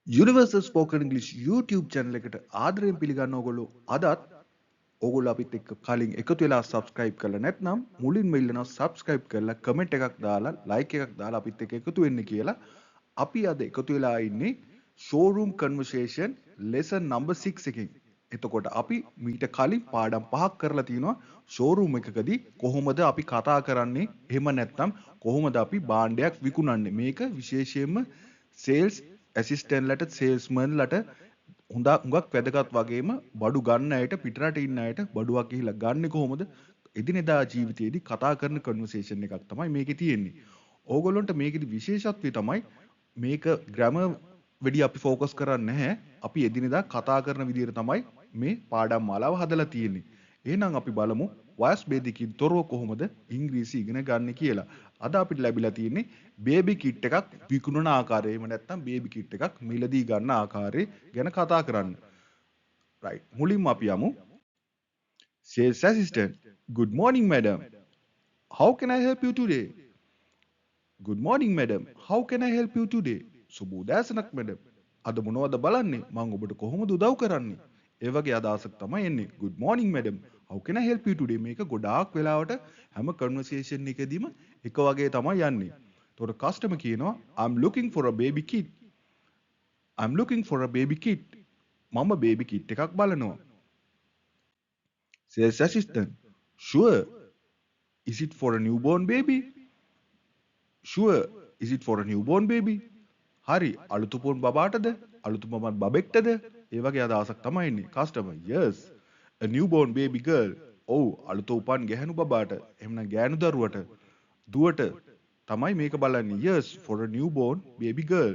Universal Spoken English YouTube channel එකට ආදරයෙන් පිළිගන්න ඕගොල්ලෝ අදත් ඕගොල්ලෝ අපිත් එක්ක කලින් එකතු වෙලා subscribe කරලා නැත්නම් මුලින්ම ඉල්ලනවා subscribe කරලා comment එකක් දාලා like එකක් දාලා අපිත් එක්ක එකතු වෙන්න කියලා. අපි අද එකතු වෙලා ඉන්නේ showroom conversation lesson number 6 එකකින්. එතකොට අපි මීට කලින් පාඩම් පහක් කරලා තිනවා showroom එකකදී කොහොමද අපි කතා කරන්නේ එහෙම නැත්නම් කොහොමද අපි භාණ්ඩයක් විකුණන්නේ මේක විශේෂයෙන්ම sales ඇසිස්ටන්ට්ලට සේල්ස්මන්ලට හුඟක් වැදගත් වගේම බඩු ගන්න අයට පිටරට ඉන්න අයට බඩුවක් ගිහිල්ලා ගන්න කොහොමද එදිනෙදා ජීවිතයේදී කතා කරන කන්වර්සේෂන් එකක් තමයි මේකේ තියෙන්නේ. ඕගොල්ලන්ට මේකෙදි විශේෂත්වය තමයි මේක ග්‍රැමර් වැඩි අපි ફોකස් කරන්නේ නැහැ. අපි එදිනෙදා කතා කරන විදිහට තමයි මේ පාඩම් මාලාව හදලා තියෙන්නේ. එහෙනම් අපි බලමු වයස් ભેදකින් තොරව කොහොමද ඉංග්‍රීසි ඉගෙන ගන්න කියලා. අද අපිට ලැබිලා තියෙන්නේ බේබි කිට් එකක් විකුණන ආකාරය. එහෙම නැත්නම් බේබි කිට් එකක් මිලදී ගන්න ආකාරය ගැන කතා කරන්න. right. මුලින්ම අපි යමු. Sales assistant. Good morning, madam. How can I help you today? Good morning, madam. How can I help you today? සුබ උදෑසනක් madam. අද මොනවද බලන්නේ? මම ඔබට කොහොමද උදව් කරන්නේ? ඒ වගේ අදහසක් තමයි එන්නේ. Good morning, madam. How can I help you today? මේක ගොඩාක් වෙලාවට හැම කන්වර්සේෂන් එකදීම එක වගේ තමයි යන්නේ. එතකොට කස්ටමර් කියනවා I'm looking for a baby kit. I'm looking for a baby kit. මම baby kit එකක් බලනවා. Sales assistant. Sure. Is it for a newborn baby? Sure. Is it for a newborn baby? හරි අලුතුපොන් බබාටද අලුතුමමත් බබෙක්ටද ඒ වගේ අදහසක් තමයි ඉන්නේ customer yes a newborn baby girl ඔව් අලුත උපන් ගැහැණු බබාට එහෙම නැත්නම් ගෑනු දරුවට දුවට තමයි මේක බලන්නේ yes for a newborn baby girl.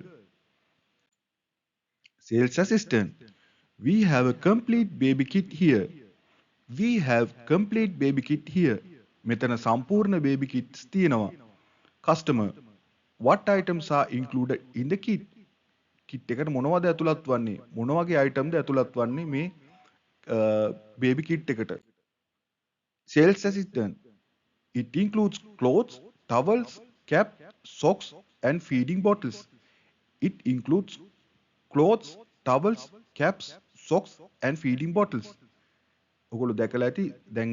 Sales assistant. We have a complete baby kit here. We have complete baby kit here. මෙතන සම්පූර්ණ baby kits තියෙනවා. Customer. What items are included in the kit? Kit එකට මොනවද ඇතුළත් වන්නේ? මොන වගේ item ද ඇතුළත් වන්නේ මේ baby kit එකට? Sales assistant. It includes clothes, towels, cap, socks and feeding bottles. It includes clothes, towels, caps, socks and feeding bottles. ඔගොල්ලෝ දැකලා ඇති දැන්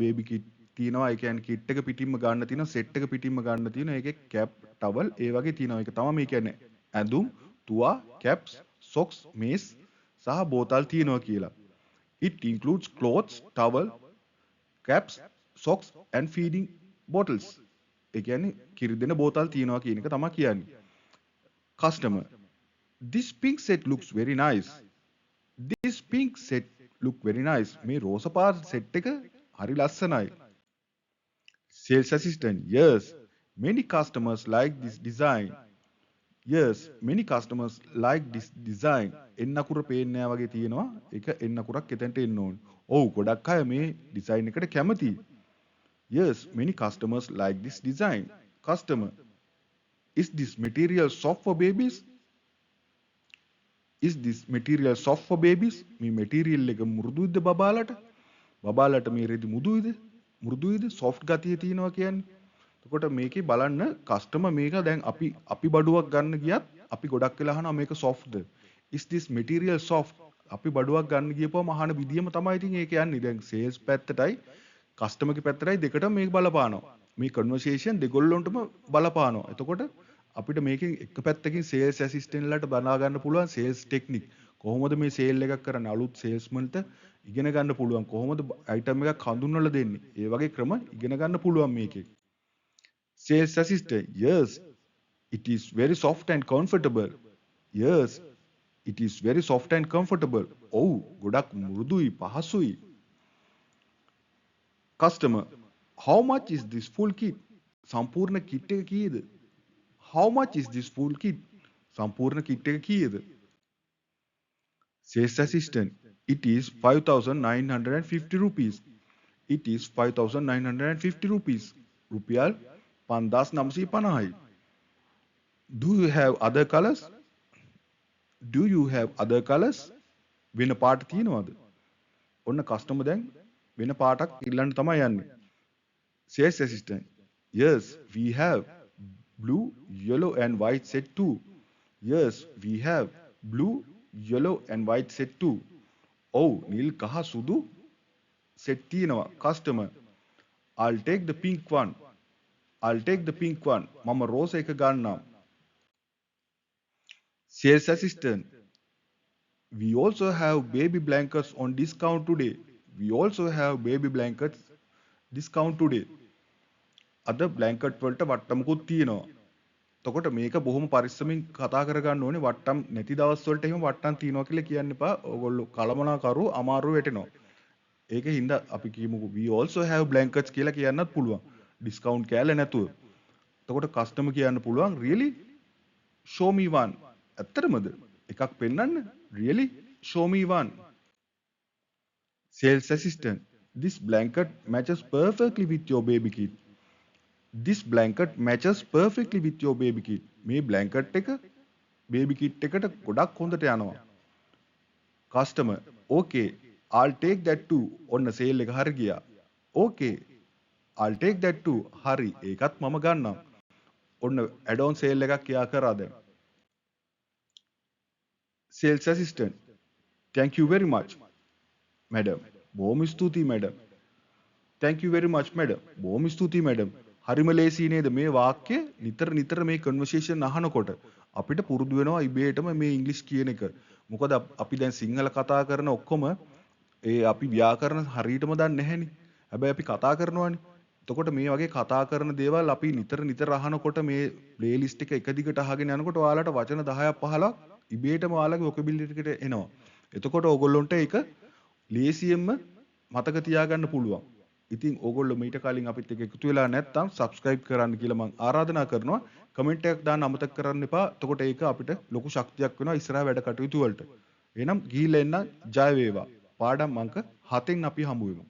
බේබි කිට් තියෙනවා ඒ කියන්නේ කිට් එක පිටින්ම ගන්න තියෙනවා සෙට් එක පිටින්ම ගන්න තියෙනවා ඒකේ කැප් ටවල් ඒ වගේ තියෙනවා ඒක තමයි මේ කියන්නේ ඇඳුම් තුවා කැප්ස් සොක්ස් මේස් සහ බෝතල් තියෙනවා කියලා. It includes clothes, towel, caps, socks and feeding bottles. ඒ කියන්නේ කිරි දෙන බෝතල් තියෙනවා කියන එක තමයි කියන්නේ. Customer. This pink set looks very nice. This pink set look very nice. මේ රෝස පාට සෙට් එක හරි ලස්සනයි. Sales assistant. Yes, many customers like this design. Yes, many customers like this design. එන්නකුර පේන්නේ නැහැ වගේ තියෙනවා. ඒක එන්නකුරක් එතනට එන්න ඕනේ. ඔව් ගොඩක් අය මේ ඩිසයින් එකට කැමතියි. Yes, many customers like this design. Customer. Is this material soft for babies? Is this material soft for babies? මේ material එක මෘදුයිද බබාලට? බබාලට මේ රෙදි මෘදුයිද soft ගතිය තියෙනවා කියන්නේ. එතකොට මේකේ බලන්න කස්ටමර් මේක දැන් අපි බඩුවක් ගන්න ගියත් අපි ගොඩක් වෙලා අහනවා මේක softද? Is this material soft? අපි බඩුවක් ගන්න ගියපුවම අහන විදියම තමයි ඉතින් ඒක යන්නේ. දැන් sales පැත්තටයි කස්ටමර්ගේ පැත්තටයි දෙකටම මේක බලපානවා. මේ කන්වර්සේෂන් දෙගොල්ලොන්ටම බලපානවා. එතකොට අපිට මේකෙන් එක පැත්තකින් සේල්ස් ඇසිස්ටන්ට්ලාට බලා ගන්න පුළුවන් සේල්ස් ටෙක්නික් කොහොමද මේ සේල් එකක් කරන්නේ අලුත් සේල්ස්මන්ට ඉගෙන ගන්න පුළුවන් කොහොමද අයිටම් එකක් හඳුන්වලා දෙන්නේ ඒ වගේ ක්‍රම ඉගෙන ගන්න පුළුවන් මේකේ. Sales assistant. Yes, it is very soft and comfortable. Yes, it is very soft and comfortable. ඔව් ගොඩක් මෘදුයි පහසුයි. Customer. How much is this full kit? සම්පූර්ණ කිට් එක කීයද? How much is this full kit? සම්පූර්ණ කිට් එක කීයද? Sales assistant. It is 5,950 rupees. It is 5,950 rupees. රුපියල් 5,950යි. Do you have other colors? Do you have other colors? වෙන පාට තියෙනවද? ඔන්න කස්ටමර් දැන් වෙන පාටක් ඉල්ලන්න තමයි යන්නේ. Sales assistant. Yes, we have blue, yellow and white set too. Yes, we have blue, yellow and white set too. ඔව් නිල් කහ සුදු set තියෙනවා customer. I'll take the pink one. I'll take the pink one. මම රෝස එක ගන්නම්. Sales assistant. We also have baby blankets on discount today. We also have baby blankets discount today. අද බ්ලැන්කට් වලට වට්ටමකුත් තියෙනවා. එතකොට මේක බොහොම පරිස්සමින් කතා කරගන්න ඕනේ. වට්ටම් නැති දවස් වලට එහෙම වට්ටම් තියනවා කියලා කියන්න එපා. ඕගොල්ලෝ කලමනාකරු අමාරු වෙටෙනවා. ඒකේ හින්දා අපි කියමුකෝ we also have blankets කියලා කියන්නත් පුළුවන්. ඩිස්කවුන්ට් කෑල්ල නැතුව. එතකොට කස්ටමර් කියන්න පුළුවන් really show me one. ඇත්තටමද? එකක් පෙන්වන්න. really show me one. Sales assistant. This blanket matches perfectly with your baby kit. This blanket matches perfectly with your baby kit. මේ blanket එක baby kit එකට ගොඩක් හොඳට යනවා. Customer. Okay. I'll take that too. ඔන්න sale එක හරි ගියා. Okay. I'll take that too. හරි. ඒකත් මම ගන්නම්. ඔන්න add-on sale එකක් යා කරා දැන්. Sales assistant. Thank you very much. Madam. බොහොම ස්තුතියි madam. Thank you very much madam. බොහොම ස්තුතියි madam. හරිම ලේසි නේද මේ වාක්‍ය නිතර මේ කන්වර්සේෂන් අහනකොට අපිට පුරුදු වෙනවා ඉබේටම මේ ඉංග්‍රීසි කියන එක. මොකද අපි දැන් සිංහල කතා කරන ඔක්කොම ඒ අපි ව්‍යාකරණ හරියටම දන්නේ නැහෙනි. හැබැයි අපි කතා කරනවානේ. එතකොට මේ වගේ කතා කරන දේවල් අපි නිතර අහනකොට මේ ප්ලේලිස්ට් එක දිගට අහගෙන යනකොට ඔයාලට වචන 10ක් 15ක් ඉබේටම ඔයාලගේ වොකැබිලිටි එකට එනවා. එතකොට ඕගොල්ලොන්ට ඒක ලේසියෙන්ම මතක තියාගන්න පුළුවන්. ඉතින් ඕගොල්ලෝ මීට කලින් අපිත් එක්ක එකතු වෙලා නැත්නම් subscribe කරන්න කියලා මම ආරාධනා කරනවා. කමෙන්ට් එකක් දාන්න අමතක කරන්න එපා. එතකොට ඒක අපිට ලොකු ශක්තියක් වෙනවා ඉස්සරහ වැඩ කටයුතු වලට. එහෙනම් ගිහිල්ලා එන්න ජය වේවා. පාඩම් අංක 7න් අපි හමු වෙමු.